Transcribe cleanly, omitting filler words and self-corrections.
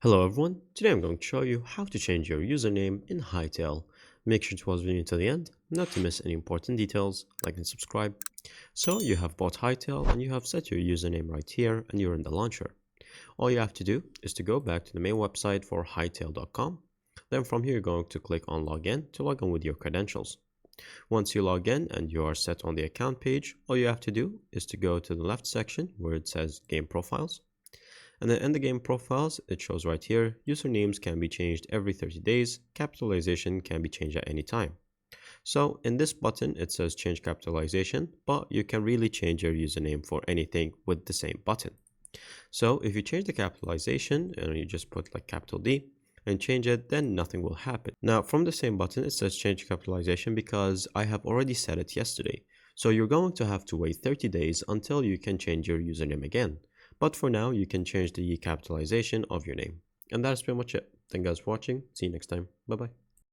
Hello everyone, today I'm going to show you how to change your username in Hytale. Make sure to watch the video until the end, not to miss any important details, like and subscribe. So you have bought Hytale and you have set your username right here and you're in the launcher. All you have to do is to go back to the main website for hytale.com. Then from here you're going to click on login to log in with your credentials. Once you log in and you are set on the account page, all you have to do is to go to the left section where it says game profiles. And then in the game profiles, it shows right here, usernames can be changed every 30 days, capitalization can be changed at any time. So in this button, it says change capitalization, but you can really change your username for anything with the same button. So if you change the capitalization and you just put like capital D and change it, then nothing will happen. Now from the same button, it says change capitalization because I have already set it yesterday. So you're going to have to wait 30 days until you can change your username again. But for now, you can change the capitalization of your name. And that's pretty much it. Thank you guys for watching. See you next time. Bye bye.